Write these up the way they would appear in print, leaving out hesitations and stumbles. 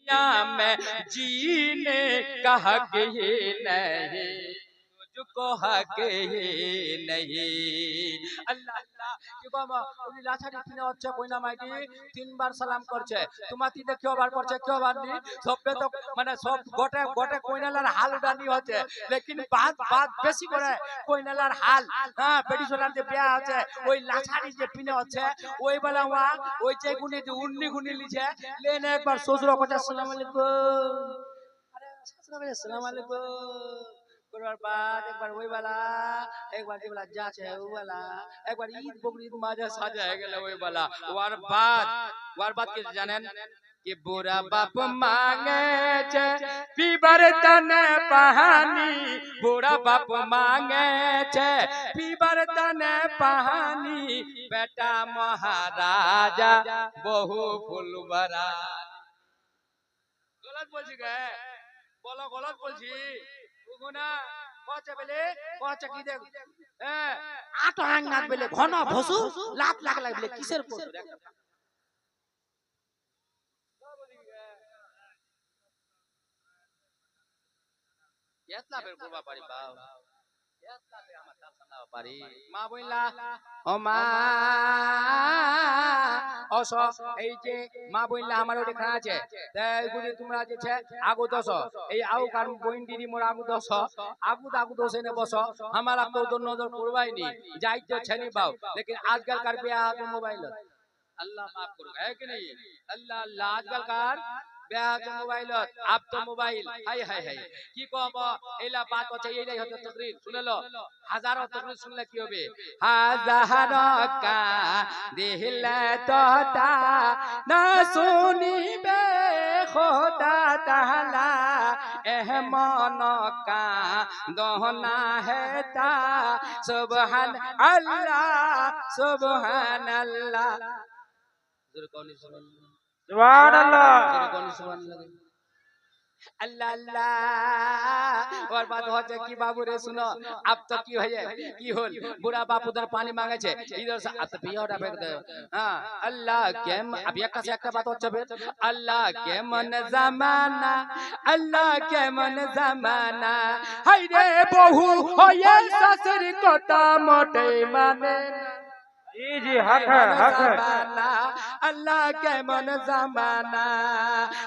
दुनिया में जीने का हक ही नहीं, तुझको हक ही नहीं। अल्लाह अल्लाह কি কম উনি লাছাড়ি কিনে হচ্ছে কইনা মাইটি তিনবার সালাম করছে তোমাতি দেখিও বার করছে কেউ বার নি সবে তো মানে সব গোটে গোটে কইনালার হাল উডানি হচ্ছে লেকিন বাদ বাদ বেশি করে কইনালার হাল হ্যাঁ বেটি সোলার যে বিয়া আছে ওই লাছাড়ি যে পিনে হচ্ছে ওই বেলা ওয়া ওই যে গুনি যে উন্নি গুনি লিছে লেনে একবার শ্বশুর কথা আসসালামু আলাইকুম আরে আসসালামু আলাইকুম করবার बाद एक बार वही वाला एक बार जे वाला जांच है वो वाला एक बार ईद बकरीद माजा साजा है गेला वही वाला वार बाद के जानेन कि बुरा बाप मांगे छे पीबर तने पानी बुरा बाप मांगे छे पीबर तने पानी बेटा महाराजा बहु फुलबरा गलत बोलছি গে বলো गलत बोलছি গুনা কচে বলে কচে কি দেখ হ্যাঁ আটো হাঙ্গাত বলে ঘন ভসু লাত লাগলা বলে কিসের পশু এতলা বের করবা পারি বাও এতলা বে আমার দাল সানাও পারি মা বইলা ও মা অস এই যে মা বইলা আমার ওটা খানা আছে তাই গুলি তোমরা যে আছে আগু দস এই আউ কার বইন দিদি মোর আগু দস আগু দসে নে বস আমার কো তো নজর করবাই নি যাইতে ছনি বাও लेकिन आजकल कर पे आ तो मोबाइल अल्लाह माफ करो है कि नहीं अल्लाह अल्लाह आजकल कर ब्याह तो मोबाइल आप तो मोबाइल हाय हाय हाय की कहब एला बात আছে এইলাই হচ্ছে তকরীর শুনলো হাজারো তকরীর শুনলে কি হবে হাজারো কা দিলে তোতা না শুনিবে খোদা তাআলা এহ মন কা দহনা হেতা সুবহান আল্লাহ জোরে কোন সুবহান আল্লাহ জোরে কোন সুবহান अल्लाह अल्लाह और बात हो जाए कि बाबू रे सुनो अब तो की है की होल बुरा बाप उधर पानी मांगे छे इधर से अब पिया उठा फेंक दे हां अल्लाह के अब एक से एक बात होचे अल्लाह के मन जमाना हाय रे बहु होए ससुर कोता मोटे माने जी जी हक है अल्लाह के मन जमाना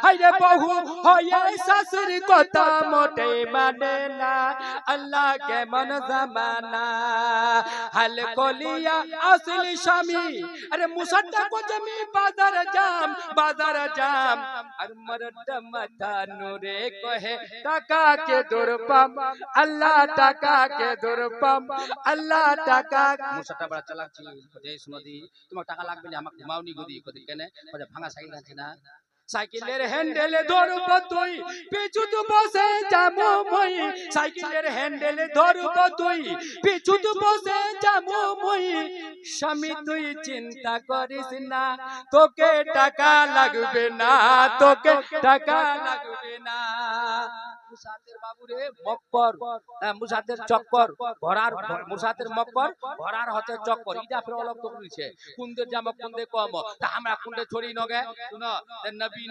अरे बहु होए ससुर कोता मोटे माने ना अल्लाह के मन जमाना हल कोलिया असली शामी अरे मुसद्दा को जमी बाजार जाम और मरद मथा नूरे कहे टाका के दुरपम अल्लाह टाका के दुरपम अल्लाह टाका मुसद्दा बड़ा चालाक छी যে সুনদি তোমার টাকা লাগবে না আমাকে ঘুমাওনি গদি কদি কেন কই ভাঙা সাইকেল আছে না সাইকেলের হ্যান্ডেলে ধরব তুই পিছুত বসে যামু মই সাইকেলের হ্যান্ডেলে ধরব তুই পিছুত বসে যামু মই স্বামী তুই চিন্তা করিস না তোকে টাকা লাগবে না মুসাদের বাবু রে মক্কর মুসাদের চক্কর ভরার মুসাদের মক্কর ভরার হতে চক্কর ইটা ফির অলগ তো কইছে কুনদের জামক কুনদে কম তা আমরা কুনদে ছড়ি নগে শুনো নবী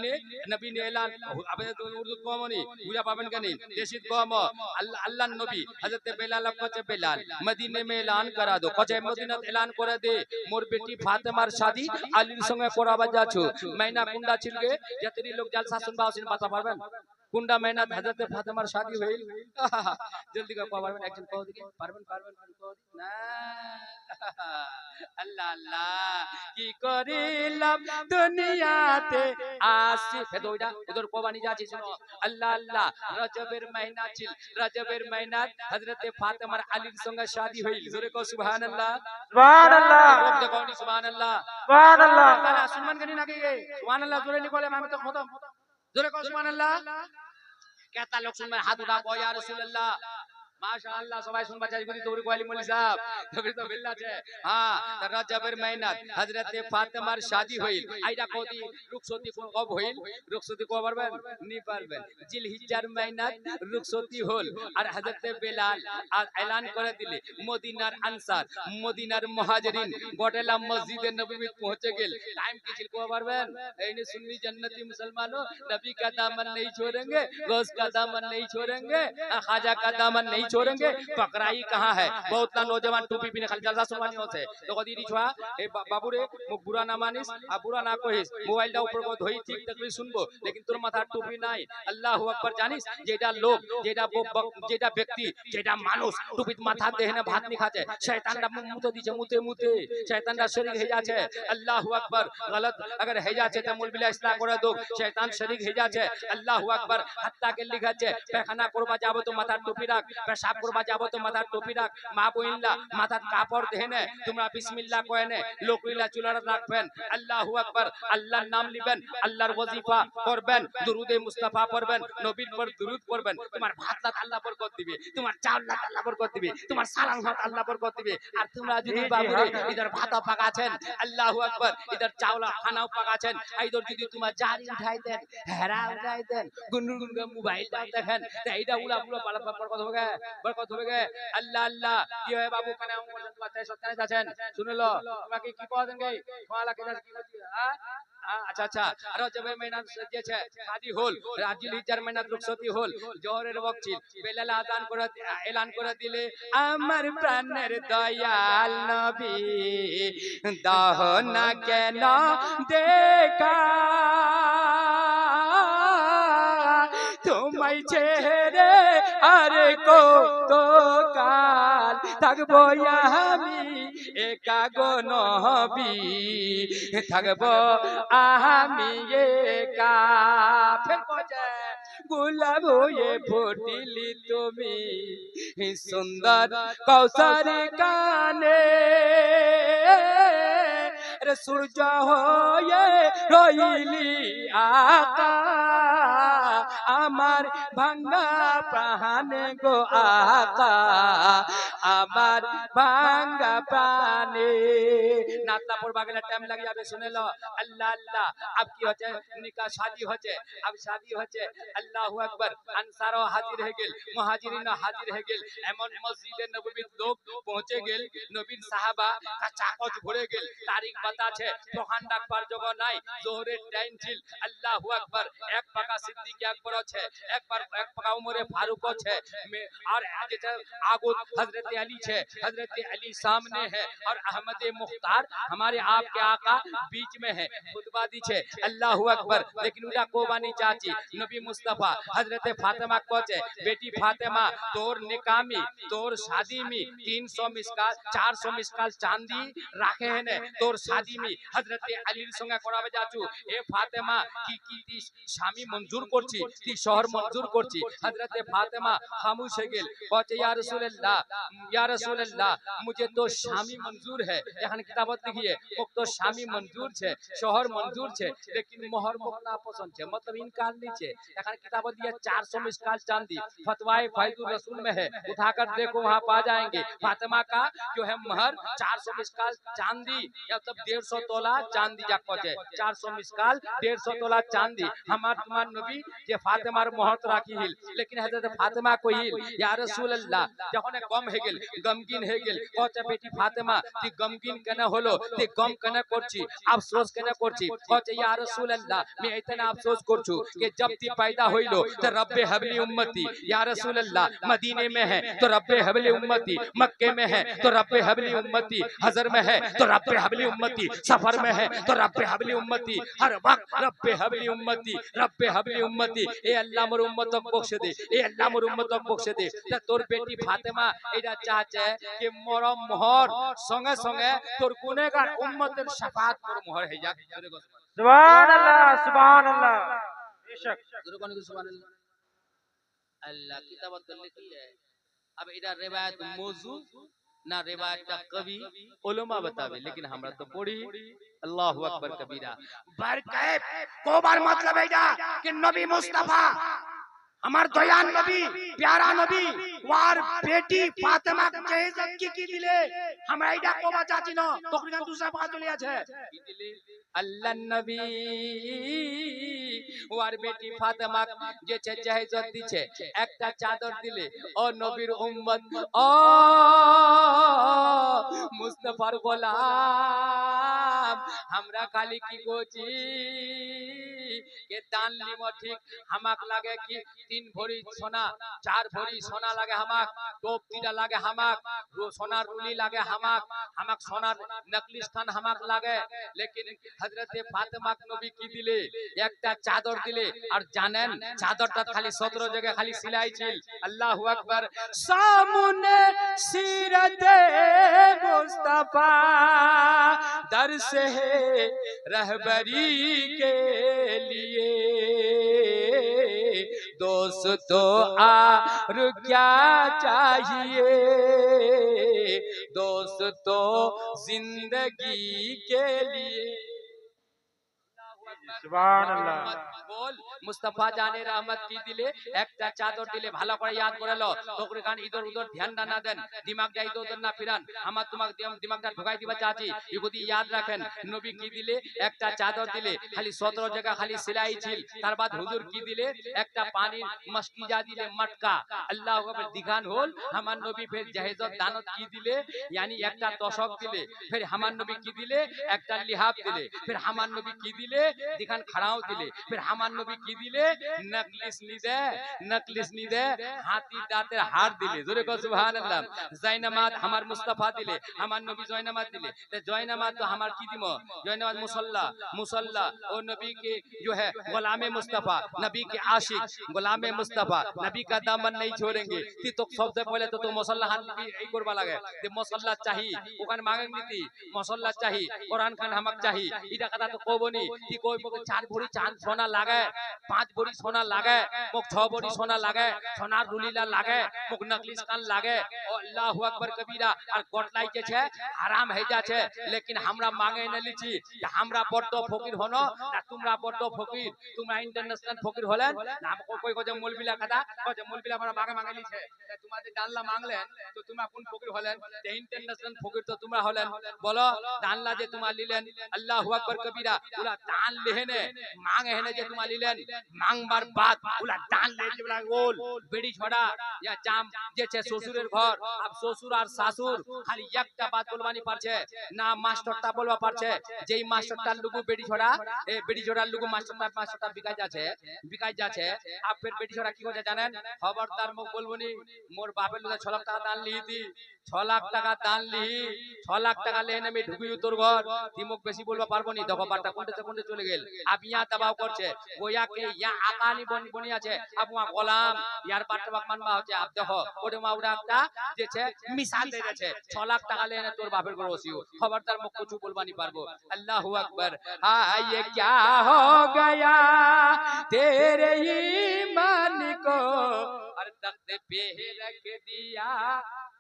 ने ऐलान अबे उर्दू कम नहीं बुझा पाबेन के नहीं देशित कम अल्लाह नबी हजरत बिलाल कचे बिलाल मदीने में ऐलान करा दो कचे मदीना ऐलान करे दे मोर बेटी फातिमार शादी अलीर संगे कराबा जाछु महीना कुंडा छिलगे जतरी लोग जलसा सुनबा उसिन बता पारबेन कुंडा महीना हजरत फातिमार शादी हईल जल्दी का पारबेन एकजन कह दिके पारबेन ना अल्लाह अल्लाह की करिलाम दुनियाते आसी फेदोइडा उधर कोबानी जाची सुनो अल्लाह अल्लाह रजबेर महीना छिल रजबेर महीना हजरत फातिमार अलीर संगे शादी हईल जोरे को सुभान अल्लाह लोग देखो नी सुभान अल्लाह ताला सुनमान कनी नाकी गे सुभान अल्लाह जोरे निकोले मैं तो खत्म जोरे को सुभान अल्लाह कहता लोग सुन में हाथ उठा को या रसूल अल्लाह माशाअल्लाह सबाई सुन बच्चा गुरी तोरी को अली मौलवी साहब तभी तो बिल्ला छे हां त रजबर मेहनत हजरत फातिमार शादी হইল আইডা কোদি রুকসতি কব হইল রুকসতি কব পারবেন নি পারবেন জিলহিজ্জার মেহনত রুকসতি হল আর হযরত বেলাল এলান করে দিলে মদিনার আনসার মদিনার মুহাজিরিন গোটেলা মসজিদে নববী পৌঁছে গেল টাইম কি ছিল কব পারবেন এইনে সুন্নি जन्नती मुसलमानों नबी का दामन नहीं छोड़ेंगे गौस का दामन नहीं छोड़ेंगे ख्वाजा का दामन नहीं छोड़ेंगे पकड़ाई कहां है बहुत ना नौजवान टोपी पहने खाली जलसा सुनवानी होते तो कदी रिछवा ए बाबू रे मुख बुरा ना मानिस आ बुरा ना कहिस मोबाइल दा ऊपर को धोई ठीक तकली सुनबो लेकिन तोर माथा टोपी নাই আল্লাহু আকবার জানিস যেটা লোক যেটা ব্যক্তি যেটা মানুষ টুপিত মাথা দেহনে ভাত নি খাচ্ছে শয়তানরা মুতে দিছে মুতে শয়তানরা শরীক হয়ে যাচ্ছে আল্লাহু আকবার গলত अगर হয়ে যাচ্ছে তে মৌলবিলা ইসলাম করে দো শয়তান শরীক হয়ে যাচ্ছে আল্লাহু আকবার হাত্তা কে লিখাচ্ছে পেখানা করবা যাবো তো মাথার টুপি রাখ পেশাব করবা যাবো তো মাথার টুপি রাখ মা বইনলা মাথার কাপড় দেহনে তোমরা বিসমিল্লাহ কয়নে লোকরিলা চুলার রাখবেন আল্লাহু আকবার আল্লাহর নাম লিবেন আল্লাহর ওয়াজিফা করবেন দুরুদে মুস্তাফা পড়বেন নবীর পর দুরুদ পড়বেন তোমার ভাতটা আল্লাহ বরকত দিবে তোমার চাউলটা আল্লাহ বরকত দিবে তোমার সালাম ভাত আল্লাহ বরকত দিবে আর তোমরা যদি বাবুরে इधर ভাত পাকাছেন আল্লাহু আকবার इधर চাওলা খানাও পাকাছেন ইধর যদি তোমার জারি উঠাই দেন হেরা উঠাই দেন গুনগুন মোবাইলটা দেখেন এইটা উলা উলা পালা বরকত হবে আল্লাহ আল্লাহ কি হয় বাবু কানে বাচ্চা সত্যানে যাচ্ছেন শুনলো তোমরা কি পাওয়া দেন গাই ওয়ালা কি করছি হ্যাঁ अच्छा अच्छा আর জবে মেহনত সজিয়েছে শাদি হল রাজিল হিজার মেহনত রুকসতি হল জোহরের ওয়াক্ত ছিল বেলাল আযান করে এলান করে দিলে আমার প্রাণের দয়াল নবী দাহ না কেন দেখা তোমায় ছেড়ে আরে কত কাল থাকবো আমি একা গো নবী থাকবো আমি একা ফের পৌঁছে গোলাপ হয়ে ফুটিলি তুমি সুন্দর কৌশর কানে রে সূর্য হয়ে রইলি আকা আমার ভাঙা প্রাণে গো আকা আমার ভাঙা প্রাণে নাতলা পড়বা গেলে টাইম লাগে যাবে শুনে লো আল্লাহ আল্লাহ अब কি হচ্ছে নিকাহ শাদি হচ্ছে अब শাদি হচ্ছে আল্লাহু আকবার আনসারও হাজির হয়ে গেল মুহাজিরিনও হাজির হয়ে গেল এমন মসজিদে নববীর লোক পৌঁছে গেল নবীর সাহাবা কাচাকচ ভরে গেল তারিখ বাতাছে প্রধান ডাকবার জগহ নাই জোহরের টাইম ছিল আল্লাহু আকবার এক পাকা সিদ্দিক আকবর আছে এক পাকা উমরে ফারুক আছে और যেটা আগত हजरत अली है हजरत अली सामने है और अहमद मुख्तार हमारे आपके आका बीच में है खुतबा दी है अल्लाहु अकबर लेकिन उड़ा कोबानी चाची नबी मुस्तफा हजरत फातिमा को है बेटी फातिमा तोर निकाह में तोर शादी में 300 मिसकाल 400 मिसकाल चांदी राखे है ने तोर शादी में हजरत अलीर संगे करावे जाचू ए फातिमा की স্বামী মঞ্জুর করছি তি শহর মঞ্জুর করছি हजरत फातिमा खामोश है गेल कहते या रसूलल्लाह मुझे तो स्वामी मंजूर है यहाँ किताबत लिखिए मुख तो स्वामी मंजूर छे शोहर मंजूर छे लेकिन मोहर मुख ना पसंद छे मतलब इनकार नहीं छे यहाँ किताबत दिया 400 मिसकाल चांदी फतवाए फैजुर रसूल में है उठाकर देखो वहां पा जाएंगे फातिमा का जो है महर 400 मिसकाल चांदी या तब 150 तोला चांदी जा पहुंचे 400 मिसकाल 150 तोला चांदी हमार तुम्हार नबी जे फातिमार मोहर राखी हिल लेकिन हजरत फातिमा को हिल या रसूल अल्लाह যখন গম হয়ে গেল গমগিন হয়ে গেল কত বেটি ফাতেমা তুই গমগিন কেন হলো তুই গম কেন করছি আফসোস কেন করছি কত ইয়া রাসূলুল্লাহ मैं इतना अफसोस করছু कि जब ती पैदा হইলো तो रब्बे हबली उम्मती या रसूलल्लाह मदीने में है तो रब्बे हबली उम्मती मक्के में है तो रब्बे हबली उम्मती हजर में है तो रब्बे हबली उम्मती सफर में है तो रब्बे हबली उम्मती हर वक्त रब्बे हबली उम्मती ए अल्लाह मोर उम्मत को बख्श दे ए अल्लाह मोर उम्मत को बख्श दे তোর বেটি ফাতেমা এটা চাচ্ছে যে মরম মোহর সঙ্গে সঙ্গে তোর গুনাহগার উম্মতের শাফাত কর মোহর হয়ে যাক সুবহানাল্লাহ বেশক জোরে কোন সুবহানাল্লাহ अल्लाह किताबत कर लिखी है अब इधर रिवायत मौजू ना रिवायत का कवि उलमा बतावे लेकिन हमरा तो पढ़ी अल्लाहु अकबर कबीरा बार कैफ को बार मतलब है कि नबी मुस्तफा আমার দয়ান নবী প্যারা নবী ওয়ার বেটি ফাতেমা কে ইজ্জত কি দিলে আমরা এইটা কোবা চাচ্ছি না তখন দুসরা পাকা চলে আছে কি দিলে আল্লাহ নবী ওর বেটি ফাতেমা যে ইজ্জত দিছে একটা চাদর দিলে ও নবীর উম্মত ও মুস্তাফার গোলাম আমরা খালি কি করছি কে দান লিম ঠিক হামাক লাগে কি 3 ভরি সোনা 4 ভরি সোনা লাগে হামাক টোপটিটা লাগে হামাক সোনার রুলি লাগে হামাক হামাক সোনার নকলিস খান হামাক লাগে लेकिन হযরতে ফাতেমা নবী কি দিলে একটা চাদর দিলে আর জানেন চাদরটা খালি 17 জায়গায় খালি সেলাই ছিল আল্লাহু আকবার সামনে সিরতে মুস্তাফা दर्श है रहबरी के लिए दोस्तों और क्या चाहिए दोस्तों जिंदगी के लिए सुभान अल्लाह बोल मुस्तफा जाने रहमत की दिले একটা চাদর দিলে ভালো করে याद করে লো তোকরে কান ইদর উদর ধ্যান না দেন দিমাগ যা ইদর উদর না ফিরান আমার তোমাক দিমাগটা ঢোকাই দিবা চাচি ইগুদি याद রাখেন নবী কি দিলে একটা চাদর দিলে খালি 17 জায়গা খালি সেলাই ছিল তারপর হুজুর কি দিলে একটা পানির মস্কিজা দিলে মটকা আল্লাহু আকবার দিগান হল আমার নবী ফের জাহেজত দানত কি দিলে यानी একটা তশক দিলে ফের আমার নবী কি দিলে একটা লিহাব দিলে ফের আমার নবী কি দিলে दिखान खड़ाओ दिले फिर हमार नबी की दिले नकलिस नी दे हाथी दांतेर हार दिले जोरे को सुभान अल्लाह जयनामाज हमार मुस्तफा दिले हमार नबी जयनामाज दिले ते जयनामाज तो हमार की दिमो जयनामाज मुसल्ला और नबी के जो है गुलामे मुस्तफा नबी के आशिक गुलामे मुस्तफा नबी का दामन नहीं छोड़ेंगे ती तो सबसे पहले तो मुसल्ला हाथ এই করবা লাগে যে মুসল্লা চাহি ওখানে মাগেন নীতি মুসল্লা চাহি কোরআন খান হামাক চাহি এটা কথা তো কবনি ती कोई मुझे 4 भरी चांद सोना लागे 5 भरी सोना लागे मुख 6 भरी सोना लागे सोनार रुलीला लागे मुख नकलिस कान लागे ओ अल्लाहु अकबर कबीरा और कोटलाई के छे हराम है जा छे लेकिन हमरा मांगे न लिची कि हमरा बड्ड फकीर होनो ना तुमरा बड्ड फकीर तुमरा इंटरनेशनल फकीर होलेन ना कोई को जे मौलवीला कथा को जे मौलवीला हमरा मांगे लिছে তোমাদের জানলা মাংলেন তো তোমরা কোন ফকির হলেন যে ইন্টারন্যাশনাল ফকির তো তোমরা হলেন বলো জানলা যে তোমরা নিলেন আল্লাহু আকবার কবীরা ওরা दान लेने मांग है जे तुम लिलेन मांग बार बात बोला दान ले बोला गोल बेड़ी छोड़ा या जाम जे छे ससुरेर घर अब ससुर और सासुर खाली একটা बात বলবানি পারছে না মাস্টারটা বলবা পারছে যেই মাস্টারটার লুগু বেড়ি ছড়া এ বেড়ি ছড়ার লুগু মাস্টারটা বিকাই যাচ্ছে আর ফের বেড়ি ছড়া কি করে জানেন খবরদার মুখ বলবনি মোর বাপের লুগা 6 লাখ টাকা দান লিহি 6 লাখ টাকা দান লিহি 6 লাখ টাকা লেনে আমি ঢুকি তোর ঘর দিমুক বেশি বলবা পারবো নি দেখো বারটা কোনটা চলে গেল अब यहाँ दबाव करছে গোয়া কে यहाँ আকানি বনি আছে अब वहाँ গোলাম यार বাটবাক মানবা হচ্ছে अब দেখো ওরে মাউরা একটা যেছে মিসাল দে গেছে 6 লাখ টাকা লেনে তোর বাপের ঘর ওসিও খবরদার মুখ কিছু বলবানি পারবো আল্লাহু আকবার हाय ये क्या हो गया तेरे ईमान को हर तख्त पे रख दिया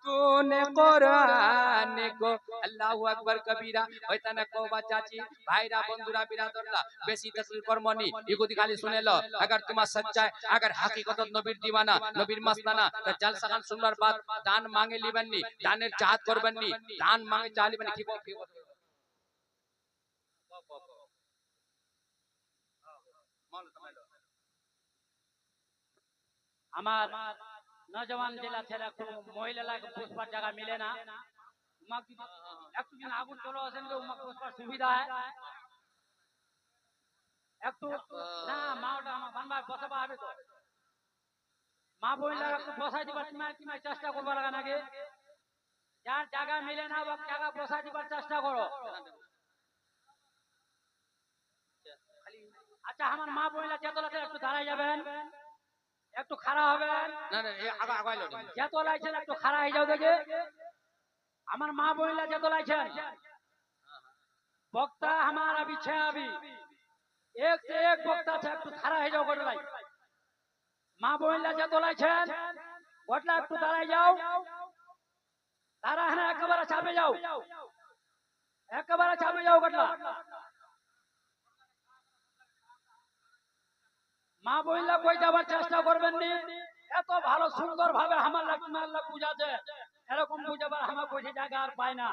तूने कुरान को अल्लाहु अकबर कबीरा होयताना कोबा चाची भाईरा बंधुरा बिरादरला बेसी तकलीफ करमनी इगोदी खाली सुने लो अगर तुम्हारा सच्चा है अगर हकीकत नबीर दीवाना नबीर मस्ताना तो जलसा खान सुनবার बात दान मांगे लिबननी दाনের चाहत করবেননি दान मांगे চালিবেন কি আমার নজওয়ান জেলা ছেলে একটু মহিলাকে বসবার জায়গা মিলে না একটু দিন আগুন চলো আসেন উমাক বসবার সুবিধা হয় একটু না মাওটা আমার বানবার বসাবা হবে তো মা বইলা একটু বসাই দিবার তুমি চেষ্টা করবা লাগা নাকি যার জায়গা মিলে না বা জায়গা বসাই দিবার চেষ্টা করো আচ্ছা আমার মা বইলা চেতলাতে একটু দাঁড়াই যাবেন একটু খাড়া হবেন না না আগাইলো যত লাইছেন একটু খাড়া হয়ে যাও দেখে আমার মা বইলা যত লাইছেন বক্তা আমার अभी छे अभी एक से एक বক্তা আছে একটু খাড়া হয়ে যাও গটলাই মা বইলা যত লাইছেন গটলা একটু দাঁড়াই যাও দাঁড়া না একেবারে চাপে যাও গটলা মা বইলা কই যাবার চেষ্টা করবেন নি এত ভালো সুন্দর ভাবে আমার আল্লাহ বুঝাছে এরকম বুঝাবার আমার কইছে জায়গা আর পায় না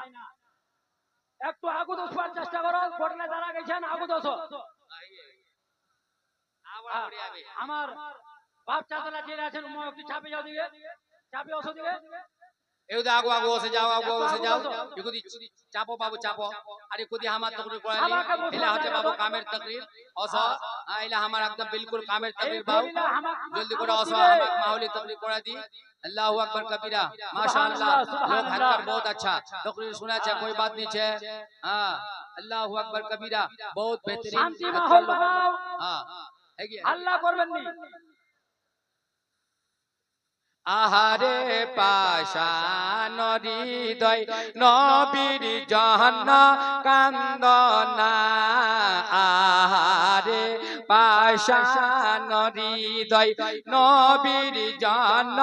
একটু আগু দোষবার চেষ্টা করো ঘটনা যারা গেছেন আগু দোষ আমার বাপ চাচারা যে আছেন একটু চাপে যাও দিকে চাপে অসো দিকে এউদা আগু আগু বসে যাও ইকুদি চাপো বাবু চাপো আর ইকুদি আমার তকরির কোরানি এলা হচ্ছে বাবু কামের তকরির অস এলা আমার একদম বিলকুল কামের তকরির বাবু জলদি করে অস আমার মাহৌলি তকরির কোরা দি अल्लाहू अकबर कबीरा माशाअल्लाह लोग हंकर बहुत अच्छा तकरीर सुना है कोई बात नहीं है हां अल्लाहू अकबर कबीरा बहुत बेहतरीन शांति माहौल बनाओ हां है कि अल्लाह করবেন নি আহারে পাশান হৃদয় নবীর জহন কান্দনা আহারে পাশান হৃদয় নবীর জহন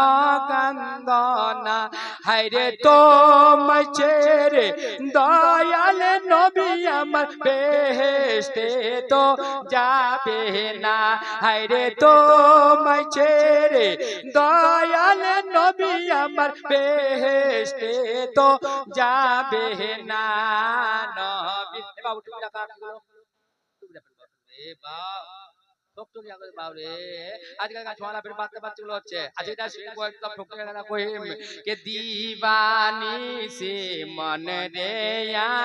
কান্দনা হায়রে তোমায় ছেড়ে দয়াল নবী আমার বেহেশতে তো যাবে না হায়রে তোমায় ছেড়ে দয়াল নবী আমার বেহেশতে তো যাবে না নবী বাবু তুমি রাখা এ বাবা ঠকঠকি আগে বাবরে আজকাল का छोड़ा फिर बात गुलो হচ্ছে আজ এটা শুনে কোই একদম ঠকঠকি গানা কই কে দিবানি সে মন রে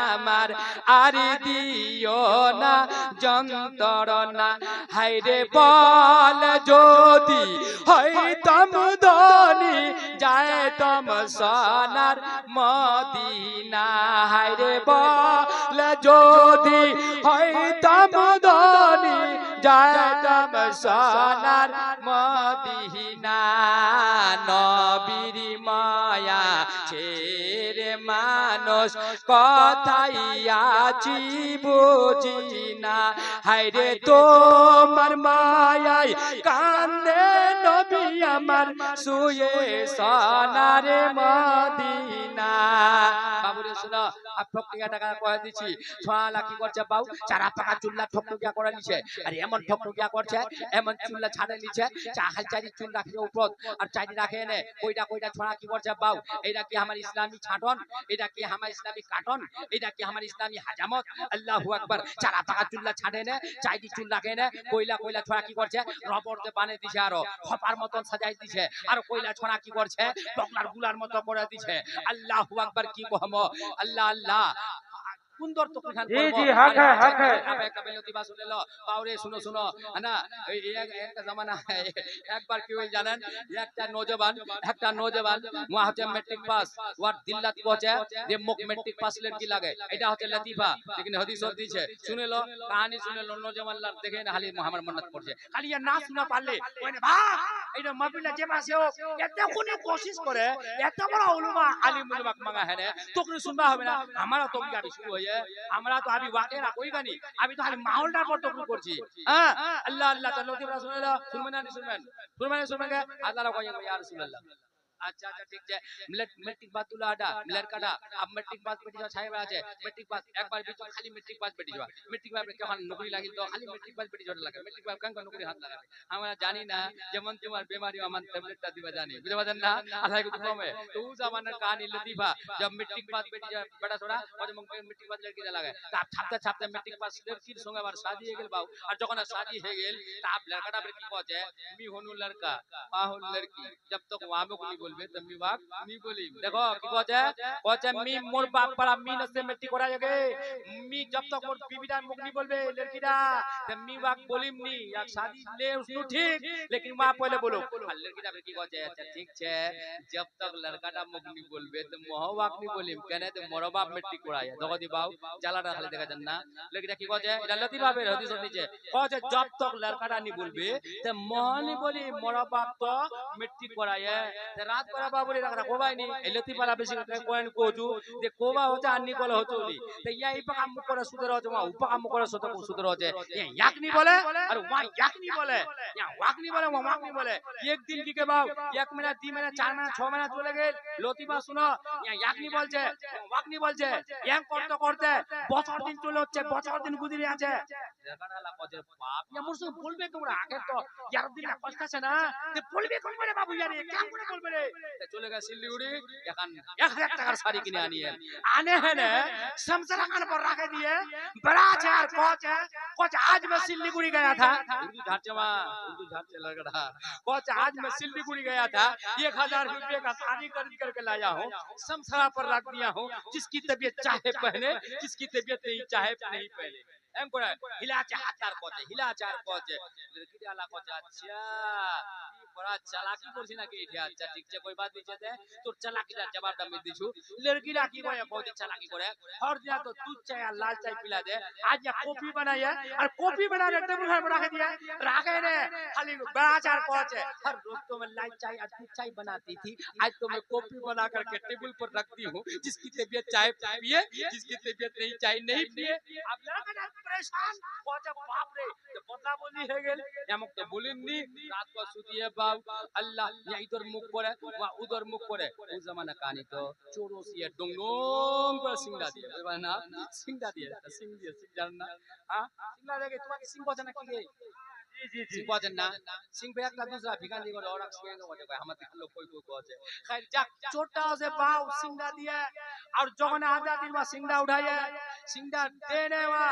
আমার আর দিও না যন্ত্রণা হায়রে বল যদি হইতাম ধনী যাইতাম সোনার মদিনা হায়রে বল যদি হইতাম ধনী যাইতাম সোনার মদিনা নবীর মায়া ছেড়ে মানুষ কথাই আছি বুঝি না হায়রে তোমার মায়ায় কান্দে নবী আমার শুয়ে সোনার মদিনা বাবুরে শুনো आप ठकठकिया টাকা কয়ে দিছি ছোয়ালা কি করছে বাউ চারা পাকা চুল্লা ঠকঠকিয়া করে নিছে আর এমন ঠকঠকিয়া করছে এমন চুল্লা ছাড়ে নিছে চাহাল চারি চুল রাখে উপর আর চারি রাখে এনে কইটা কইটা ছোড়া কি করছে বাউ এটা কি আমার ইসলামী ছাটন এটা কি আমার ইসলামী কাটন এটা কি আমার ইসলামী হাজামত আল্লাহু আকবার চারা পাকা চুল্লা ছাড়ে এনে চারি চুল রাখে এনে কইলা কইলা ছোড়া কি করছে রবর দিয়ে বানিয়ে দিছে আর খপার মতন সাজাই দিছে আর কইলা ছোড়া কি করছে টকলার গুলার মতো করে দিছে আল্লাহু আকবার কি কহম আল্লাহ আল্লাহ সুন্দর তো খান জি জি হক है आप एक बेलती बात सुन लो बावरे सुनो सुनो है ना एक जमाना है एक बार কি হল জানেন একটা নওজওয়ান ওয়া হচ্ছে ম্যাট্রিক পাস ওয়ার দিল্লাত পৌঁছে যে মুখ ম্যাট্রিক পাস লড়কি লাগে এটা হচ্ছে লতিফা लेकिन हदीस দিছে শুনে লো কাহিনী শুনে লো নওজওয়ান লাগ দেখে না খালি মুহাম্মদ মন্নত পড়ছে খালি না শুনা পারলে কইনে ভাই এটা মাহফিলে যে পাশে এত কোনে কোশিশ করে এত বড় উলামা আলিম উলামা মাঙ্গা है তোকে শুনবা হবে না আমারও তো গাবি শুরু হয়ে আমরা তো আবি ওয়াকেরা কই গানি আমি তো খালি মাহৌলটার পর তো করছি হ্যাঁ আল্লাহ আল্লাহ তো লতিফ রাসূলুল্লাহ শুনবেন না শুনবেন আল্লাহ কই ইয়া রাসূলুল্লাহ अच्छा अच्छा ठीक है मैट्रिक पास तुला आटा लड़का दा अब मैट्रिक पास बेटी जा छाए আছে मैट्रिक पास एक बार बीच खाली मैट्रिक पास बेटी जा मैट्रिक पास के खान नौकरी लागिल तो खाली मैट्रिक पास बेटी जोड़ लगे मैट्रिक पास कंक नौकरी हाथ लगा আমরা জানি না যেমন তোমার बीमारी আমার ট্যাবলেটটা দিবা জানি বুঝতে পারেন না আলাই কত কমে তো उ जमाना कहानी लतीफा जब मैट्रिक पास बेटी जा बड़ा छोड़ा और मैट्रिक पास लड़की लगे ता छापते छापते मैट्रिक पास लड़कीর সঙ্গে আবার শাদি হয়ে গেল বাউ আর যখন শাদি হয়ে গেল তা आप लड़काটা पर কি কয় मी होनु लड़का पा हो लड़की जब तक वहां में कोई बोलबे तब मी बाप नी बोली देखो की कहते मी मोर बाप पर मी नसे मिट्टी करा जगे मी जब तक मोर बीबीदार मुख नहीं बोलबे लड़कीदा तब मी बाप बोलिम नी या शादी ले उसनु ठीक लेकिन मां पहले बोलो लड़कीदा की कहते अच्छा ठीक छे जब तक लड़काटा मुख नहीं बोलबे तो मोह बाप नहीं बोलिम केने तो मोर बाप मिट्टी कराया देखो दी बाप जालाटा खाली देखा जन्ना लड़कीदा की कहते এটা লতি বাপের হাদিস নিচে कहते जब तक लड़काटा नहीं बोलबे तो मोह नहीं बोली मोर बाप तो मिट्टी कराया रात पर बाबूरी रखना कोबाई नहीं एलती पाला बेसी कोइन कोजू जे कोबा होता अन्नी कोला होतोली तो या इपा काम करे सुधर होते वहां उपा काम करे सुधर होते ये याक नहीं बोले और वहां याक नहीं बोले या वाक नहीं बोले वहां वाक नहीं बोले एक दिन की के बाव एक महीना 3 महीना 4 महीना 6 महीना चले गए লতিফা শুনো या याक नहीं बोलছে वाक नहीं बोलছে ইয়াং করতে করতে বছর দিন চলে হচ্ছে বছর দিন গুজরে আছে দেখানালা কজের বাপ ইয়া মোর সঙ্গে বলবে তোমরা আগে তো यार दिल ना कष्ट আছে না তে বলবি কোন করে বাবু यार কেমন করে বলবে রে চলে গেছে শিলিগুড়ি এখন 1000 টাকার শাড়ি কিনে আনিয়ে आने है ना समसरा खान पर रख दिए बड़ा है यार कोच आज मैं सिल्लीगुड़ी गया था उर्दू झाड़चे मां उर्दू झाड़चे लड़का कोच आज मैं सिल्लीगुड़ी गया था 1000 रुपए का साड़ी खरीद करके लाया हूँ समसरा पर रख दिया हूँ जिसकी तबीयत चाहे पहने जिसकी तबीयत नहीं चाहे नहीं पहने एम कोड़ा हिलाचार कोचे लड़की वाला कोचे अच्छा बड़ा चालाकी করছি নাকি এটা আচ্ছা ঠিক আছে कोई बात नहीं है তোর চালাকিটা জবাবটা আমি দিছু লড়কিরা কি করে বহুত চালাকি করে हर दिया तो दूध चाय और लाल चाय पिला दे आज या कॉफी बनाई है और कॉफी बना के टेबल पर रख दिया रखे ने खाली बड़ा चार कोच है हर रोज तो मैं लाल चाय और दूध चाय बनाती थी आज तो मैं कॉफी बना करके टेबल पर रखती हूँ जिसकी तबीयत चाय पिए जिसकी तबीयत नहीं चाय नहीं पिए अब लड़का परेशान कोच बाप रे तो बदला बोली है गेल এমক তো বলিনি রাত को सुतिए बाप अल्लाह या इधर मुख करे वा उधर मुख करे उस जमाना कहानी तो चोरों से डोंगों पर सिंगड़ा दिए বুঝবা না সিংড়া দিয়ে সিং দিয়ে সিং জান না हां সিংড়া দেখে তোমাকে সিং বোঝে না কি রে जी सिंह বোঝেন না सिंह पे একটা दूसरा ভিখারি করে ওরা সিং বোঝে কয় আমাদের লোক কই কই বোঝে খাই যাক ছোটা से बाव सिंगड़ा दिया और যখন आधा दिन में सिंगड़ा उठाया सिंगड़ा देने वा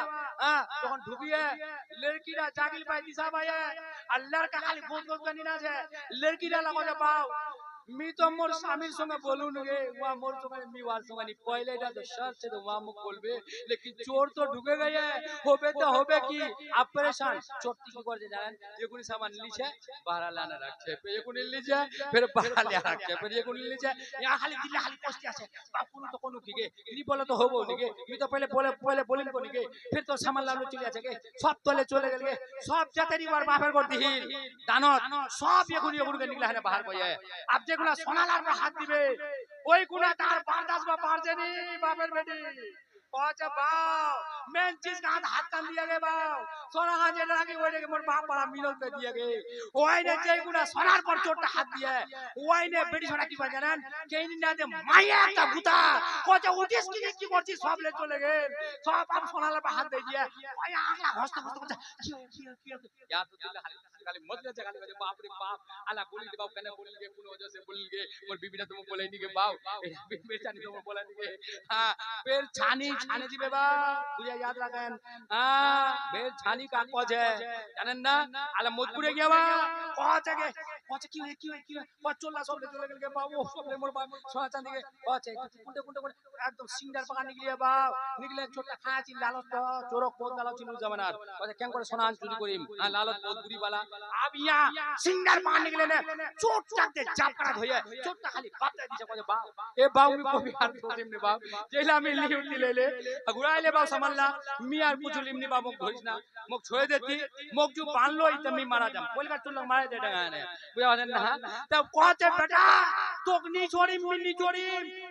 हां যখন ঢুকিয়ে লড়কিরা জাগিল পাই দিশা ভাই আর লড়কা খালি গোল গোল করি না যে লড়কিরা লাগে বাও मी तो मोर शामिल संगे बोलून गे वहां मोर संगे मी वार संगे नहीं पहले इधर तो शर्त से तो वहां मुख बोलबे लेकिन चोर तो ढुके गए होबे तो होबे की आप परेशान चोर की कर जे जानेन एकुनी सामान लीछे बाहर लाना रखे फिर एकुनी लीछे फिर बाहर ले रखे फिर एकुनी लीछे यहां खाली दिल्ली खाली पोस्टी আছে बापुनु तो कोनो किगे नी बोले तो होबो निगे मी तो पहले बोलिन को निगे फिर तो सामान लानो चले আছে गे सब तले चले गेल गे सब जातेरी बार बाफर कर दिहिल दानत सब एकुनी के निकला है बाहर কইয়ে अब যেগুলা সোনালার পর হাত দিবে ওই গুণা তার বারদাস বা পারছে নি বাপের বেটি পাঁচা বাও মেন चीज का हाथ कान दिया गे बाव सोना का जेटा की ওই के मोर बाप बड़ा मिलन पे दिया गे ওই ने যে গুণা সোনার পর চোটটা হাত দিয়ে ওই ने বেটি সোনা কি জানেন কেইন না দে মাইয়া একটা ভূতা কত উঠিস কি করছিস সব লে চলে গেল সব আপ সোনালার পর হাত দিয়ে ওই আগলা হস্ত কি या तो दिल खाली मत ले खाली बाप रे बाप आला बोली दे बाप कने बोली के कोन वजह से बोली के मोर बीबी ना तुम बोले नहीं के बाप बेचानी तुम बोला नहीं के हां फिर छानी दिबे बा बुझा याद রাখেন हां बेल छानी का कोज है জানেন না আলা মজপুরে গিয়া বা কোচে কি পচলা সব ले चले गेल के बाबू सब ले मोर बाप सोना चांदी के कोचे कुंटे एकदम सिंगार पका निकलिया बा निकले छोटा खाची लालच तो चोरक बहुत लालच ছিল জামানার কোচে কেন করে সোনা চুরি করিম हां लालच बहुत बुरी वाला अब यहाँ सिंगार पका निकले ने चोट चाकते चाप करा धोए चोटटा खाली बात दिছে कोचे बा ए बाऊ मी को बिहार तो सिमने बाप जेला मी लिउती ले अगुराइले बाप समझला मी আর कुछ लिमनी बाप मुख धोइस ना मुख छोड़ देती मुख जो बांध लो इतने मी मारा जाम बोल का चुल्लंग मारे दे डगाने बुझा ना तब कोचे बेटा तोकनी छोड़ी मिनी छोड़ी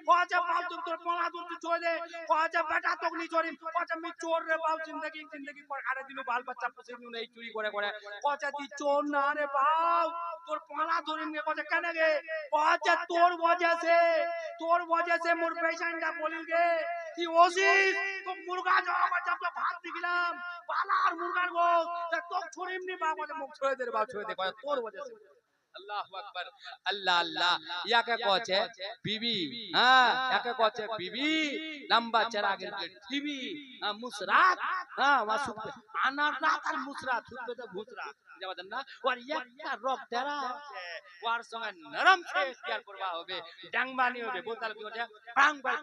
कोचे बाप तुम तोर पोला दूर तू छोड़ दे कोचे बेटा तोकनी छोड़ी कोचे मी चोर रे बाप जिंदगी पर खाने दिनु बाल बच्चा पुसे नहीं चोरी करे कोचे ती चोर ना रे बाप तोर पोला धोरिम के कोचे कने गे कोचे तोर वजह से मोर पेशेंट बोलिल गे कि ओसिस तो मुर्गा जब जब भात दिखलाम बाला और मुर्गा गो तो छोड़िम नी बाप मुख छोड़ दे बाप छोड़ दे कोचे तोर वजह से अल्लाहु अकबर अल्लाह अल्लाह या के कोचे बीबी हां या के कोचे बीबी लंबा चरा के टीवी मुसरात हां वासु अनार रात और मुसरात थुपे तो भूसरा জানেন না और একটা রক তেরা আছে ওর সঙ্গে নরম সে শেয়ার করবা হবে ডাংবানি হবে বলতাল কি হচ্ছে প্রাং বার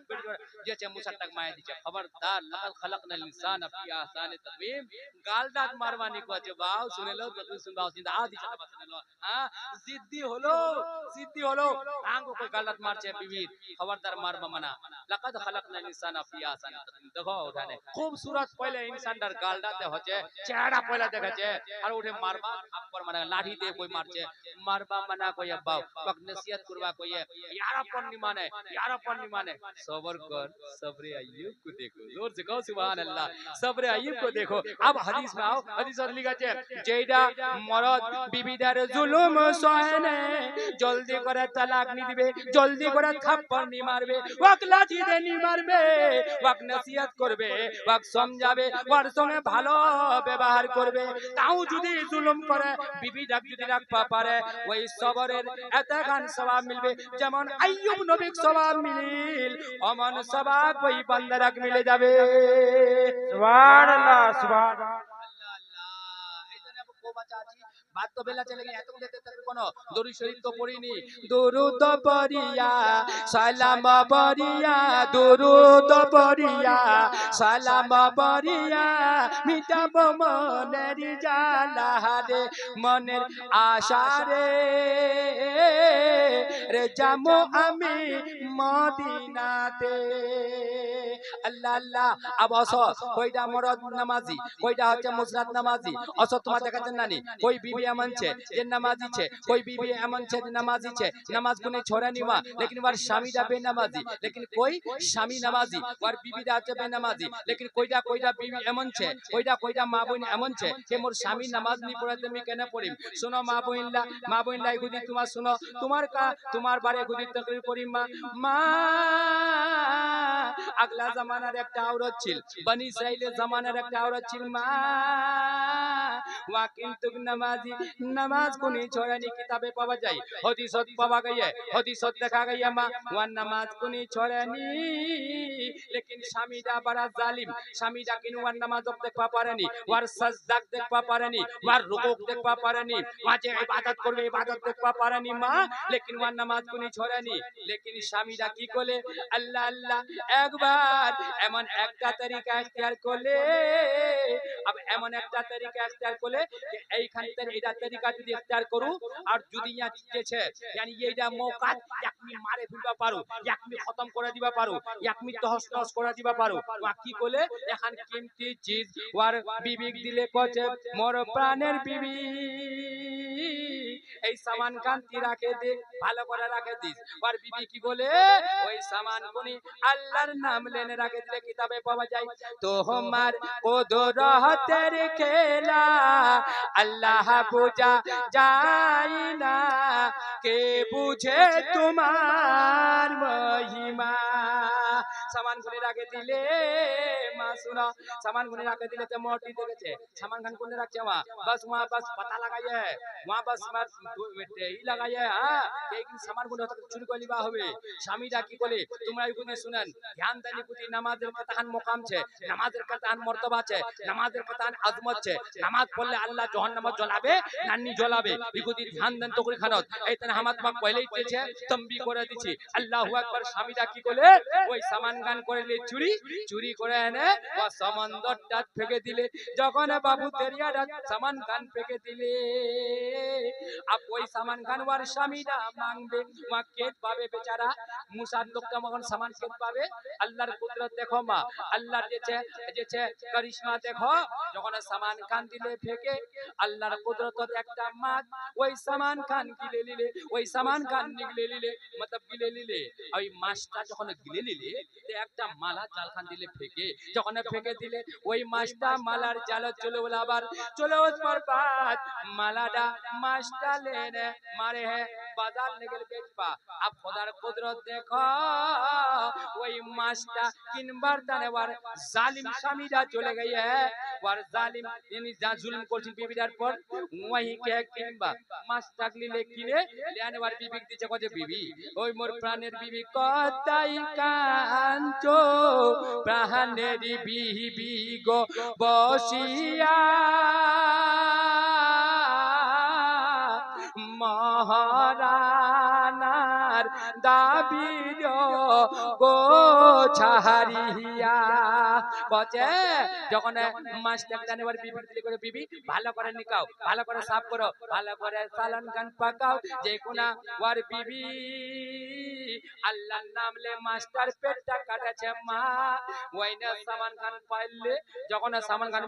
যেছে মুসাটক মায়া দিছে খবরদার লাকাল খলকনাল ইনসান ফি আহসানি তাকওয়িম গালদাত মারবানি को আছে বাও শুনে লো তো শুনবাও চিন্তা আদি সাথে শুনে লো हां जिद्दी হলো আঙ্গো কই গালদাত মারছে বিবি খবরদার মারবা মানা লাকাদ খলকনাল ইনসান ফি আহসানি তাকওয়িম দেখো ওখানে खूबसूरत पहले इंसानदार गालदाते হচ্ছে চেহারা পয়লা দেখাছে আর ওঠে মারবা থাপ্পড় মারা লাঠি দিয়ে কই মারছে মারবা মানা কইয়া বাও ওয়াক নসিহত করবা কইয়া यार अपन नहीं माने यार अपन नहीं माने सबर कर सब्र अय्यूब को देखो जोर से कहो सुभान अल्लाह सब्र अय्यूब को देखो अब हदीस में आओ हदीस लिखा है जेडा मरद বিবিদার জুলুম সহনে জলদি করে তালাক নি দিবে জলদি করে থাপ্পড় নি মারবে ওয়াক লাঠি দিয়ে নি মারবে ওয়াক নসিহত করবে ওয়াক সমঝাবে ওর সঙ্গে ভালো ব্যবহার করবে তাও যদি জুলুম করে বিবিদা যদি রাখবা পারে ওই সবরের এতখান সওয়াব মিলবে যেমন আইয়ুব নবীর সওয়াব মিলিল অমন সওয়াব ওই বান্দারাক মিলে যাবে সুবহানাল্লাহ সুবহানাল্লাহ बात तो बेला चले गई तुम देते तक कोनो दुरूद शरीफ तो पढ़ी नहीं दुरूद पढ़िया सलाम पढ़िया दुरूद पढ़िया सलाम पढ़िया मिटाब मनेर জ্বালা রে মনের আশা রে যামো আমি মদিনাতে আল্লাহ আল্লাহ अब असो কয়টা মরদ নামাজি কয়টা হচ্ছে মুসরাত নামাজি असो তোমার দেখাচ্ছেন নানি कोई बीबी एमन छे जे नमाजी छे कोई बीबी एमन छे जे नमाजी छे नमाज कोने छोरा निवा लेकिन वार स्वामी दा बेनमाजी लेकिन कोई स्वामी नमाजी वार बीबी दा छे बेनमाजी लेकिन कोईटा बीबी एमन छे कोईटा मा बोन एमन छे के मोर स्वामी नमाज नी पढ़ाते मी केने पढ़िम सुनो मा बोनला गुदी तुम्हार सुनो तुम्हार बारे गुदी तकरीर पढ़िम मा আগলা জামানার একটা औरत ছিল বনি ইসরাইলের জামানার একটা औरत ছিল মা ওয়া কিন্তু नमाजी नमाज को नहीं छोड़नी किताबे पावा जाए हदीसत पावा गई है हदीसत देखा गई है मां वा नमाज को नहीं छोड़नी लेकिन शामीदा बड़ा जालिम शामीदा किन वा नमाज देख पा पारेनी वार सजदा देख पा पारेनी वार रुकू देख पा पारेनी वा जे इबादत करबे इबादत देख पा पारेनी मां लेकिन वा नमाज को नहीं छोड़नी लेकिन शामीदा की कोले अल्लाह अल्लाह एक बार एमन একটা তরিকা इख्तियार कोले अब एमन একটা তরিকা इख्तियार कोले कि এইখান থেকে এটা তরিকা যদি ইখতিয়ার করু আর যদি ইয়া যেছে यानी এইটা মৌকাত একমি মারে ফেলবা পারো একমি খতম করে দিবা পারো একমি তহস তহস করে দিবা পারো ওয়া কি কোলে এখন কিমতি চিজ ওয়ার বিবিক দিলে কচে মোর প্রাণের বিবি এই সামান কান্তি রাখে দে ভালো করে রাখে দিস ওয়ার বিবি কি বলে ওই সামান কোনি আল্লাহর নাম লেনে রাখে দিলে কিতাবে পাওয়া যায় তোমার কুদরতের খেলা अल्लाह पूजा जाए ना के बुझे तुम्हार महिमा सामान गुने राखे दिले मा सुनो सामान गुने राखे दिले तो मोटी देखे सामान खान गुने रखे वहाँ बस पता लगाइए वहाँ बस ही लगाइए हाँ लेकिन सामान गुने चुरी कर लिबा होबे स्वामीरा की बोले তোমরা এগুলি শুনেন ধ্যান দেনি প্রতি নামাজের কতখান মোকাম আছে নামাজের কতখান মর্তবা আছে নামাজের কতখান আজমত আছে নামাজ পড়লে আল্লাহ জাহান্নাম জ্বলাবে নানি জ্বলাবে এগুলি ধ্যান দেন তো করে খানত এইখানে হামাত মা পহলেই দিয়েছে তম্বি করে দিছি আল্লাহু আকবার স্বামীরা কি করে ওই সামান গান করলে চুরি করে এনে ও সমন্দরটা ফেকে দিলে যখন বাবু তেরিয়াটা সামান গান ফেকে দিলে আপ ওই সামান গান ওর স্বামীরা মাংবে মা কেত পাবে বেচারা মুসার লোকটা মগন সামান কেত পাবে আল্লাহর কুদরত দেখো মা আল্লাহর যেছে করিশ্মা দেখো যখন সামান খান দিলে ফেকে আল্লাহর কুদরত একটা মাছ ওই সামান খান গিলে নিলে ওই সামান খান নিগলে নিলে मतलब গিলে নিলে ওই মাছটা যখন গিলে নিলে একটা মালা জাল খান দিলে ফেকে যখন ফেকে দিলে ওই মাছটা মালার জাল চলে বলে আবার চলে ওস पर बात মালাটা মাছটা লেনে মারে है बाजार निकल बेचपा अब खुदार कुदरत देखो वही मास्टा किनबार ताने वार जालिम शामीदा चले गई है वार जालिम यानी जा जुल्म করছেন বিবিদার পর वही के কিনবা মাস্টা গলিলে কিনে লেনে वार বিবি দিছে কজে বিবি ওই মোর প্রাণের বিবি কতাই কাঞ্চো প্রাণের বিবি গো বসিয়া মহারানার দাবির গো ছাড়িয়া বচে যখন মাস্টার জানেবার বিবি দিলে করে বিবি ভালো করে নিকাও ভালো করে সাফ করো ভালো করে সালান গান পাকাও যে কোনা ওয়ার বিবি আল্লাহর নাম লে মাস্টার পেটটা কাটাছে মা ওই না সামান খান পাইলে যখন সামান খান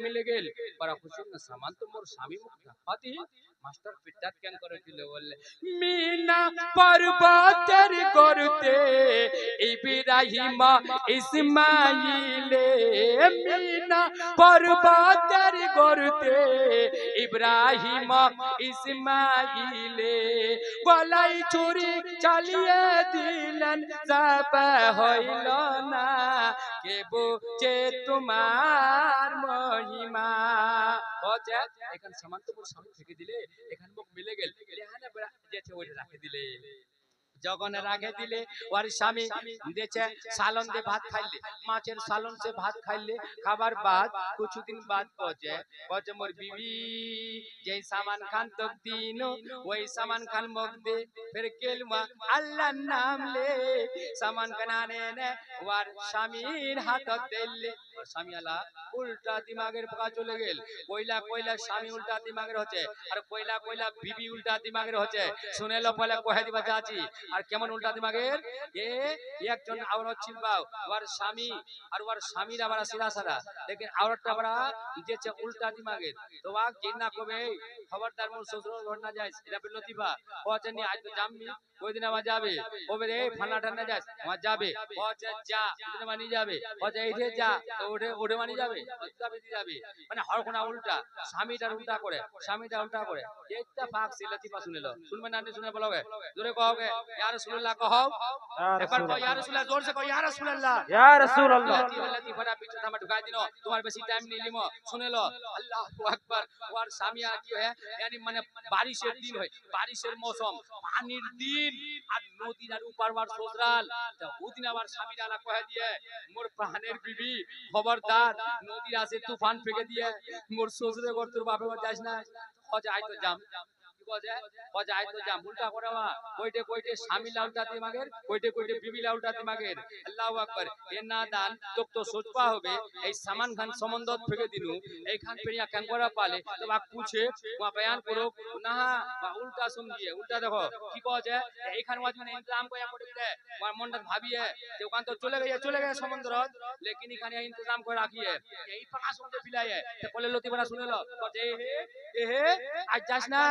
মিলে গেল বড় খুশি না সামান তো মোর স্বামী মুখ দেখাতি মাস্টার পেটটা কেন করে দিল বললে মিনা পর্বতের করতে ইব্রাহিম ইসমাইলে মিনা পর্বতের করতে ইব্রাহিম ইসমাইলে গলায় ছুরি চালিয়ে দিলেন যাবে হইল না কে বুঝে তোমার মহিমা বুঝে এখান সমান্তপুর স্বামী থেকে দিলে এখান মুখ মিলে গেল লেহানা যেছে ওইটা রাখে দিলে যখন রাখে দিলে ওর স্বামী দেছে সালন দিয়ে ভাত খাইলে মাছের সালন সে ভাত খাইলে খাবার বাদ কিছুদিন বাদ পচে মোর বিবি যেই সামান খান তক দিন ওই সামান খান মুখ দে ফির কেলমা আল্লাহর নাম লে সামান খান আনে নে ওর স্বামীর হাত দিলে ওর স্বামী আলা উল্টা দিমাগের পকা চলে গেল কইলা কইলা স্বামী উল্টা দিমাগের হচ্ছে আর কইলা কইলা বিবি উল্টা দিমাগের হচ্ছে শুনেলো পয়লা কহে দিবা চাচি আর কেমন উল্টা দিমাগের এ একজন আওরত ছিলবাও ওর স্বামী আর ওর স্বামীর আবার সিধা সাদা लेकिन औरतটা বড় যেছে উল্টা দিমাগের তো ওয়াক জিন্না কবে খবরদার মোর শ্বশুর ঘর না যাইস এটা বলল দিবা ও জানি আজ তো জামমি ওই দিন আমার যাবে ও বলে এই ফানাটা না যাস আমার যাবে ও যা দিন মানি যাবে ও এইঠে যা তো ওঠে ওঠে মানি যাবে যাবে যাবে মানে হর কোনা উল্টা স্বামীটার উল্টা করে স্বামীটা উল্টা করে একটা ফাক সে লতিফা শুনেলো শুনবে না শুনে বলোগে জোরে কहोगे या रसूलुल्लाह कहो एक बार कहो या रसूलुल्लाह जोर से कहो या रसूलुल्लाह या रसूल अल्लाह लतीफा पीछे हम ढुका दिनो तुम्हारे बेसी टाइम नहीं लिमो सुने लो अल्लाहू আকবার ওর স্বামী আর কি হয় यानी মানে বারিশের দিন হয় বারিশের মৌসুম পানির দিন আর নদীর আর উপরবার সজরাল তো ওদিন আবার স্বামীরা আলা কহে দিয়ে মোর প্রাণের বিবি খবরদার নদীর আসে তুফান ফেকে দিয়ে মোর শ্বশুরে ঘর তোর বাপে ঘর যাস না খোঁজ আই তো জাম जाए तो जा उल्टा करवा कोइटे कोइटे स्वामी उल्टा दिमागेर कोइटे कोइटे बीबी उल्टा दिमागेर আল্লাহু আকবার এ নাদান তোক তো সোচপা হবে এই সামান খান সম্বন্ধ থেকে দিনু এইখান পেরিয়া কেন করা পালে তো বাক পুছে ওয়া বয়ান করো না বা উল্টা শুনিয়ে উল্টা দেখো কি কইছে এইখান ওয়াজ মানে ইন্তজাম কইয়া করতে ওয়ার মনটা ভাবিয়ে যে ওখান তো চলে গিয়ে সম্বন্ধ लेकिन এখানে ইন্তজাম করে রাখিয়ে এই পাকা শুনতে ফিলায়ে তো বলে লতিফা শুনেলো যে এ আজ যাস না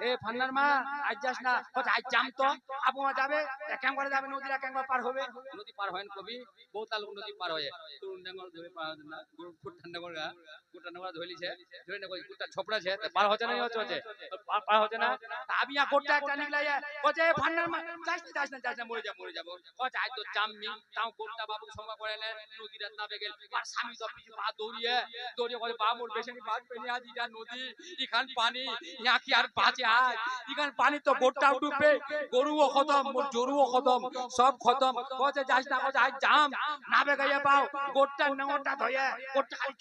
এ ফান্নার মা আজ যাস না আজ জাম তো আপু মা যাবে কেন করে যাবে নদীরা কেন পার হবে নদী পার হয় কবি বহুত লোক নদী পার হয় তরুণ ডাঙ্গর ধরে পার হয় না ফুট ঠান্ডা করে গুটা নগর ধইলিছে ধরে না কই গুটা ছপড়া আছে পার হচ্ছে না হচ্ছে পার হচ্ছে না আমি আর গোটা একটা নিকলাইয়া কইছে ফান্নার মা যাস না মরে যাব কইছে আজ তো জামমি তাও গোটা বাবু সঙ্গ করে না নদীরা নাবে গেল আর স্বামী তো পিছে পা দৌড়িয়ে কই বা মোর বেশনি বাদ পেনি আজ ইটা নদী ইখান পানি ইয়া কি আর বাঁচে আজ ইখান পানি তো গোটা ডুবে গরুও খতম মোর জরুও খতম সব খতম কইছে যাস না কইছে আজ জাম নাবে গিয়ে পাও গোটা নটা ধয়ে গোটা খালি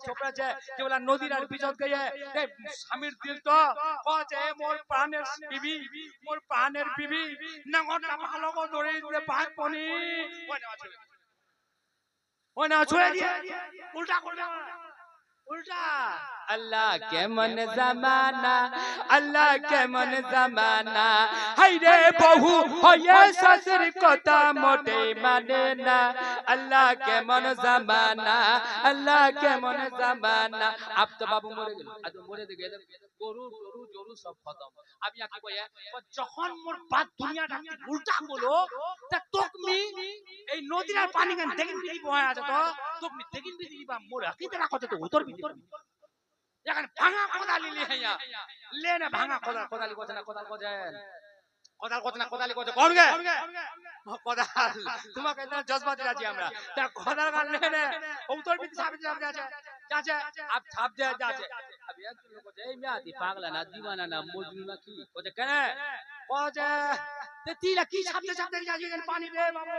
ছপড়াছে যেগুলা নদীর আর বিজত গিয়ে এই স্বামীর দিল তো কইছে মোর প্রাণের বিবি নটা ভালো করে ধরে দিতে ভাত পানি ওই না ছুঁয়ে দিয়ে উল্টা করবে उल्टा अल्लाह के मन जमाना अल्लाह के मन जमाना हाय रे बहु होये ससुर कथा मोटे माने ना अल्लाह के मन जमाना अल्लाह के मन जमाना अब तो बाबू मरे गेल গরু জরু সব খতম আমি আকি কইয়া যখন মোর বাত দুনিয়াটা উল্টা হলো তা তোকমি এই নদীর আর পানি গান দেখিন কি বয় আছে তো তোকমি দেখিন দিবা মোর আকিতে রাখো তো উত্তর এখানে ভাঙা কোদালি লিয়া লেনে ভাঙা কোদালি কথা না কোদাল কোদালি করবে কোদাল তোমাকে না জজবা দিলাছি আমরা তা কোদাল গান লেনে উত্তর বিদি সাবিত যাচ্ছে আপ ছাপ দে যাচ্ছে अब एक लोग को ए मियाती पागला ना दीवाना ना मजनू ना की कोजे कने कोजे ते तीला की छापते जाजी पानी रे बाबू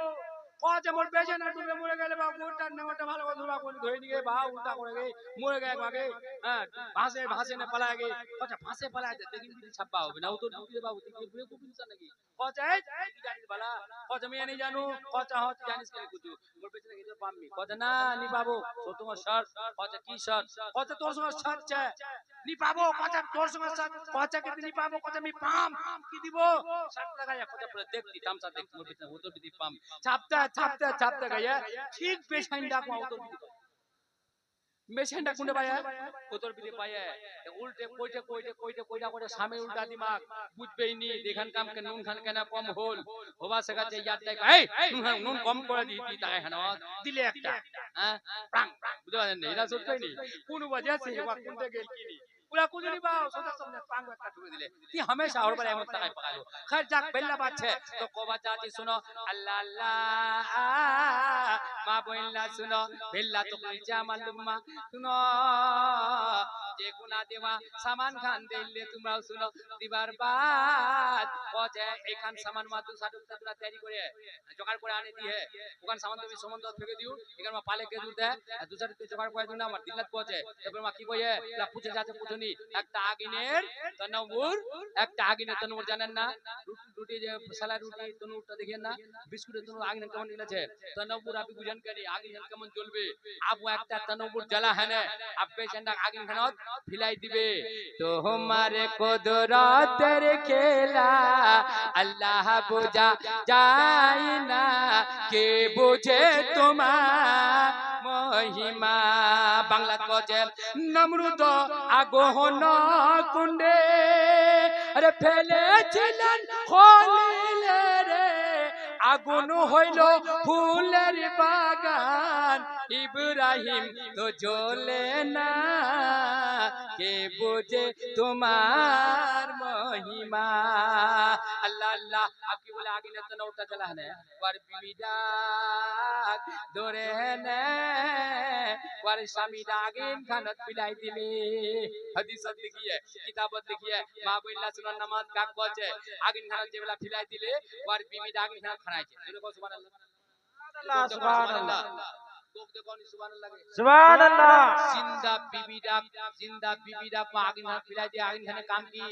কজে মোর বেজে না ডুবে মরে গেলে বা গোটা নেওয়াটা ভালো করে ধরা করে ধরে নিয়ে বা উল্টা করে গে মরে গেল আগে হ্যাঁ ভাসে ভাসে না পালায় গে কজে ভাসে পালায় দেখিন কি ছাপা হবে না উত্তর দিতে বাবু তুই বুড়ে খুব ইনসান নাকি কজে জানিস বালা কজে আমি জানি জানু কজা হত জানিস কেন কিছু মোর বেজে না কিছু পামনি কজে না নি বাবু তো তোমার শর্ট কজে কি শর্ট কজে তোর সঙ্গে শর্ট আছে নি পাবো কজে তোর সঙ্গে শর্ট কজে কি নি পাবো কজে আমি পাম কি দিব শর্ট লাগায়া কজে পুরো দেখতি তামসা দেখ মোর বেজে উত্তর দিতে পাম ছাপতে গায়া ঠিক পেছাইন ডাকো উত্তর দিতে মেশিনটা কোনে পায়া উত্তর দিতে পায়া উল্টে কইটা করে সামনে উল্টা দিমাগ বুঝবেই নি দেখান কাম কে নুন খান কেনা কম হল হবা সকাতে ইয়াদ দেখ এই নুন কম করে দিতি তাই হানা দিলে একটা হ্যাঁ প্রাং বুঝতে পারেন না এটা সত্যই নি কোন বাজে আছে ওয়া কোনটা গেল কি নি পুরা কুজুরি বাও সোজা সামনে প্রাং একটা ঠুকে দিলে তুই हमेशा और पर एमत তাকাই পাকালো खैर যাক বেল্লা বাচ্চা তো কোবা চাচি শুনো আল্লাহ আল্লাহ মা বইলা শুনো বেল্লা তো কইজা মালুমা শুনো যে গুনা দেওয়া সামান খান দিলে তোমরাও শুনো দিবার বাদ পচে এখান সামান মা তু সাডু তাদুরা তৈরি করে জোগাড় করে আনে দিয়ে ওখান সামান তুমি সম্বন্ধ থেকে দিও এখান মা পালে কে দুতে দুসার তে জোগাড় করে দিও না আমার দিলাত পচে তারপর মা কি কইয়ে লা পুছে যাচ্ছে পুছনি একটা আগুনের তনবুর একটা আগুনের তনবুর জানেন না রুটি যে সালা রুটি তনবুরটা দেখেন না বিস্কুটের তনবুর আগুন কেমন নিলেছে তনবুর আপনি বুঝেন কেন আগুন কেমন জ্বলবে আপু একটা তনবুর জ্বালা হ্যানে আপনি সেটা আগুন খানত ফিলাই দিবে তো हमारे কুদরতের খেলা আল্লাহ বোঝা যায় না কে বোঝে তোমার মহিমা বাংলা কজে নমরুদ আগুন কুণ্ডে আরে ফেলেছিলেন খলিলে রে আগুন হইল ফুলের বাগান ইব্রাহিম তো জ্বলে না কে বোঝে তোমার মহিমা আল্লাহ আল্লাহ আপনি বলে আগে না তো ওটা জ্বালা है पर बीवी डाक ধরে নে पर স্বামী আগুন খানত পিলাই দিলে হাদিসত লিখি है কিতাবত লিখি है মা বইলা সুনান নামাজ কাক বলছে আগুন খানত যেবেলা পিলাই দিলে पर बीवी আগুন খানত খানাইছে দেখো সুবহানাল্লাহ সুবহানাল্লাহ সুবহানাল্লাহ जिंदा बीबीरा आगिन खान खिलाई दे आगिन खाने काम की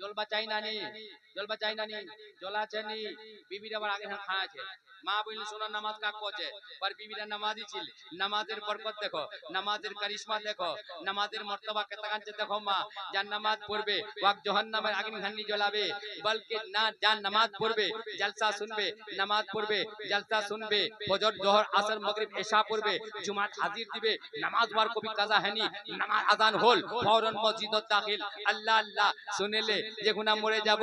जल बचाई नानी जला चनी बीबीरा पर आगिन खान खाया छे মা বইল সোনা নামাজ কাক পচে पर बीबीरा নামাজি ছিল নামাজের বরকত দেখো নামাজের কারিশমা দেখো নামাজের মর্তবা কতখানছে দেখো মা যার নামাজ পড়বে ওয়াক জাহান্নামের আগুন খানি জ্বলাবে বলকে না যার নামাজ পড়বে জলসা শুনবে নামাজ পড়বে জলসা শুনবে ফজর জোহর আসর মাগরিব এশা পড়বে জুমাত হাজির দিবে নামাজ বার কবি কাজা হয়নি নামাজ আজান হল ফৌরন মসজিদত দাখিল আল্লাহ আল্লাহ শুনেলে যে গুনাহ মরে যাব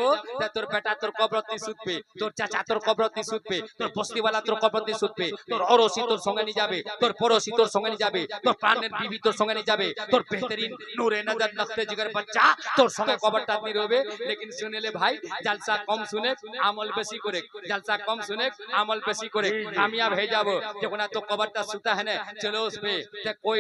তোর বেটা তোর কবরতে সুতবে তোর চাচা তোর কবরতে সুতবে তোর বস্তিওয়ালা তোর কবরতে সুতবে তোর অরসি তোর সঙ্গে নিয়ে যাবে তোর পড়োশি তোর সঙ্গে নিয়ে যাবে তোর প্রাণের বিবি তোর সঙ্গে নিয়ে যাবে তোর বেহতরিন নূরে নজর নখতে জিগর বাচ্চা তোর সঙ্গে কবরটা নি রবে लेकिन শুনেলে ভাই জলসা কম শুনে আমল বেশি করে জলসা কম শুনে আমল বেশি করে কামিয়াব হয়ে যাব যখন তো কবরটা সুতা है ना चलो उस पे कोई